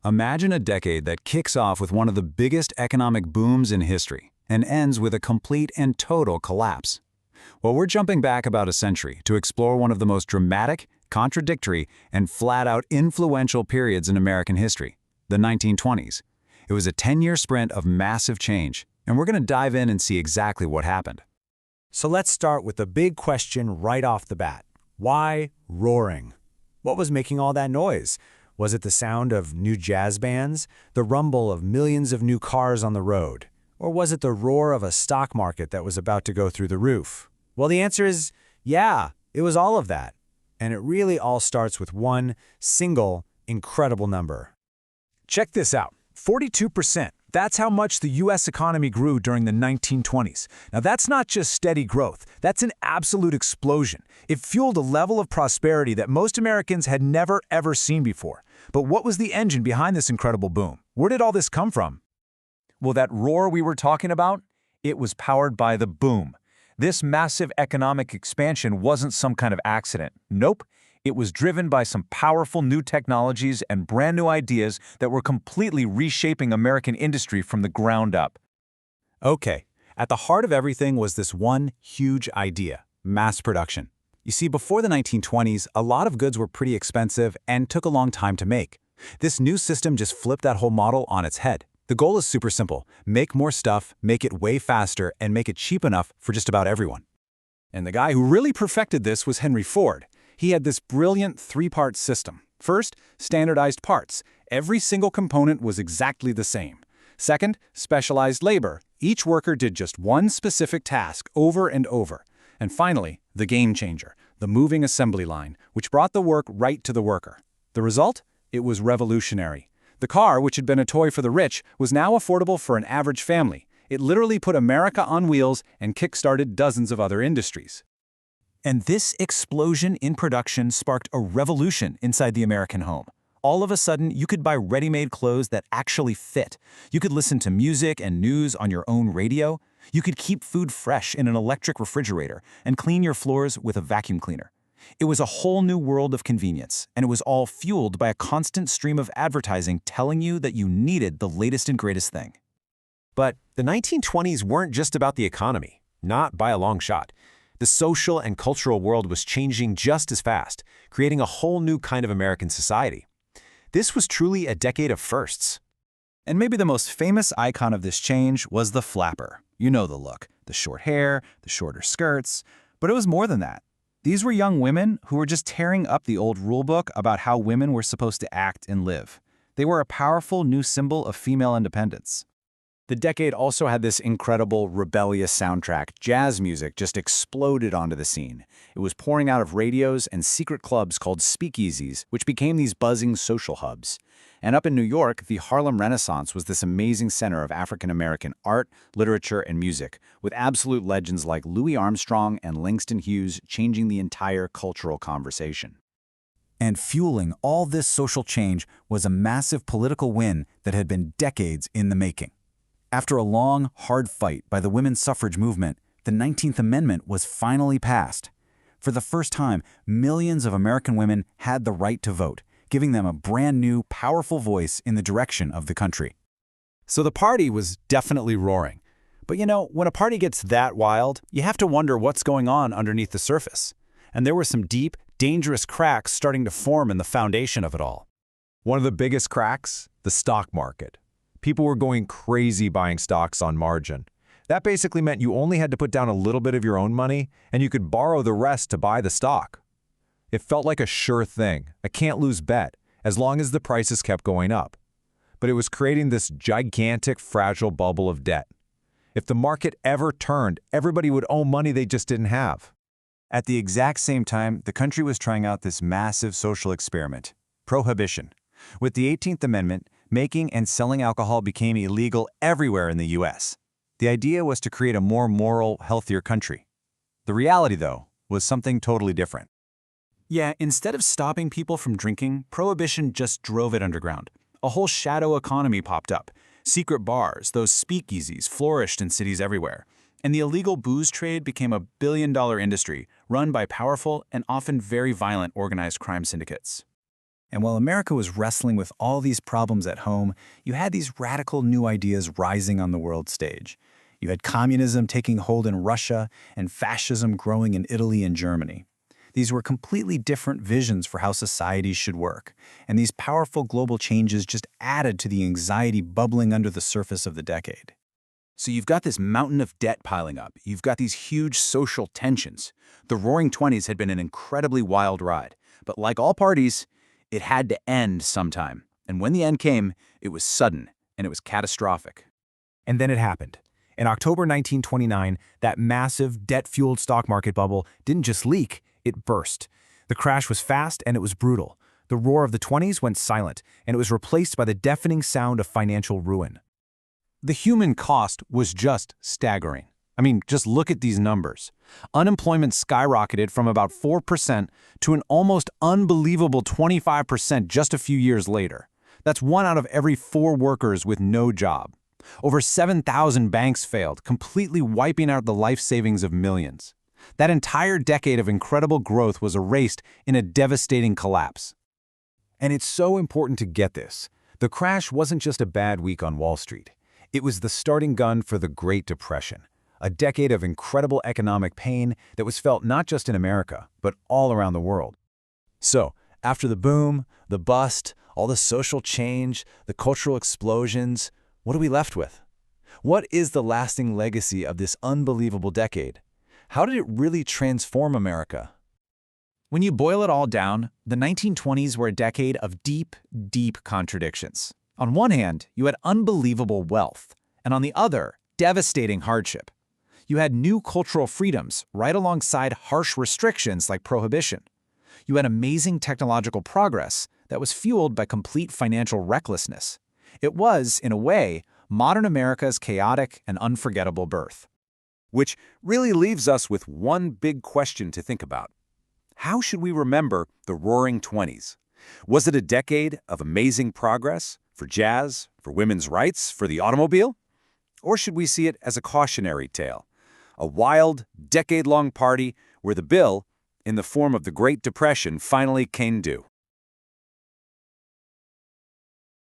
Imagine a decade that kicks off with one of the biggest economic booms in history and ends with a complete and total collapse. Well, we're jumping back about a century to explore one of the most dramatic, contradictory, and flat-out influential periods in American history, the 1920s. It was a 10-year sprint of massive change, and we're going to dive in and see exactly what happened. So let's start with the big question right off the bat. Why roaring? What was making all that noise? Was it the sound of new jazz bands, the rumble of millions of new cars on the road? Or was it the roar of a stock market that was about to go through the roof? Well, the answer is, yeah, it was all of that. And it really all starts with one single, incredible number. Check this out, 42%. That's how much the U.S. economy grew during the 1920s. Now, that's not just steady growth. That's an absolute explosion. It fueled a level of prosperity that most Americans had never, ever seen before. But what was the engine behind this incredible boom? Where did all this come from? Well, that roar we were talking about, it was powered by the boom. This massive economic expansion wasn't some kind of accident. Nope. It was driven by some powerful new technologies and brand new ideas that were completely reshaping American industry from the ground up. Okay, at the heart of everything was this one huge idea: mass production. You see, before the 1920s, a lot of goods were pretty expensive and took a long time to make. This new system just flipped that whole model on its head. The goal is super simple: make more stuff, make it way faster, and make it cheap enough for just about everyone. And the guy who really perfected this was Henry Ford. He had this brilliant three-part system. First, standardized parts. Every single component was exactly the same. Second, specialized labor. Each worker did just one specific task over and over. And finally, the game changer, the moving assembly line, which brought the work right to the worker. The result? It was revolutionary. The car, which had been a toy for the rich, was now affordable for an average family. It literally put America on wheels and kick-started dozens of other industries. And this explosion in production sparked a revolution inside the American home. All of a sudden, you could buy ready-made clothes that actually fit. You could listen to music and news on your own radio. You could keep food fresh in an electric refrigerator and clean your floors with a vacuum cleaner. It was a whole new world of convenience, and it was all fueled by a constant stream of advertising telling you that you needed the latest and greatest thing. But the 1920s weren't just about the economy, not by a long shot. The social and cultural world was changing just as fast, creating a whole new kind of American society. This was truly a decade of firsts. And maybe the most famous icon of this change was the flapper. You know the look: the short hair, the shorter skirts. But it was more than that. These were young women who were just tearing up the old rulebook about how women were supposed to act and live. They were a powerful new symbol of female independence. The decade also had this incredible, rebellious soundtrack. Jazz music just exploded onto the scene. It was pouring out of radios and secret clubs called speakeasies, which became these buzzing social hubs. And up in New York, the Harlem Renaissance was this amazing center of African-American art, literature, and music, with absolute legends like Louis Armstrong and Langston Hughes changing the entire cultural conversation. And fueling all this social change was a massive political win that had been decades in the making. After a long, hard fight by the women's suffrage movement, the 19th Amendment was finally passed. For the first time, millions of American women had the right to vote, giving them a brand new, powerful voice in the direction of the country. So the party was definitely roaring. But you know, when a party gets that wild, you have to wonder what's going on underneath the surface. And there were some deep, dangerous cracks starting to form in the foundation of it all. One of the biggest cracks? The stock market. People were going crazy buying stocks on margin. That basically meant you only had to put down a little bit of your own money, and you could borrow the rest to buy the stock. It felt like a sure thing, a can't-lose bet, as long as the prices kept going up. But it was creating this gigantic, fragile bubble of debt. If the market ever turned, everybody would owe money they just didn't have. At the exact same time, the country was trying out this massive social experiment: Prohibition. With the 18th Amendment, making and selling alcohol became illegal everywhere in the U.S. The idea was to create a more moral, healthier country. The reality, though, was something totally different. Yeah, instead of stopping people from drinking, Prohibition just drove it underground. A whole shadow economy popped up. Secret bars, those speakeasies, flourished in cities everywhere. And the illegal booze trade became a billion-dollar industry run by powerful and often very violent organized crime syndicates. And while America was wrestling with all these problems at home, you had these radical new ideas rising on the world stage. You had communism taking hold in Russia and fascism growing in Italy and Germany. These were completely different visions for how societies should work, and these powerful global changes just added to the anxiety bubbling under the surface of the decade. So you've got this mountain of debt piling up. You've got these huge social tensions. The Roaring Twenties had been an incredibly wild ride, but like all parties, it had to end sometime. And when the end came, it was sudden, and it was catastrophic. And then it happened. In October 1929, that massive, debt-fueled stock market bubble didn't just leak, it burst. The crash was fast and it was brutal. The roar of the 20s went silent, and it was replaced by the deafening sound of financial ruin. The human cost was just staggering. I mean, just look at these numbers. Unemployment skyrocketed from about 4% to an almost unbelievable 25% just a few years later. That's 1 out of every 4 workers with no job. Over 7,000 banks failed, completely wiping out the life savings of millions. That entire decade of incredible growth was erased in a devastating collapse. And it's so important to get this. The crash wasn't just a bad week on Wall Street. It was the starting gun for the Great Depression, a decade of incredible economic pain that was felt not just in America, but all around the world. So, after the boom, the bust, all the social change, the cultural explosions, what are we left with? What is the lasting legacy of this unbelievable decade? How did it really transform America? When you boil it all down, the 1920s were a decade of deep, deep contradictions. On one hand, you had unbelievable wealth, and on the other, devastating hardship. You had new cultural freedoms right alongside harsh restrictions like Prohibition. You had amazing technological progress that was fueled by complete financial recklessness. It was, in a way, modern America's chaotic and unforgettable birth. Which really leaves us with one big question to think about. How should we remember the Roaring Twenties? Was it a decade of amazing progress for jazz, for women's rights, for the automobile? Or should we see it as a cautionary tale? A wild, decade-long party where the bill, in the form of the Great Depression, finally came due.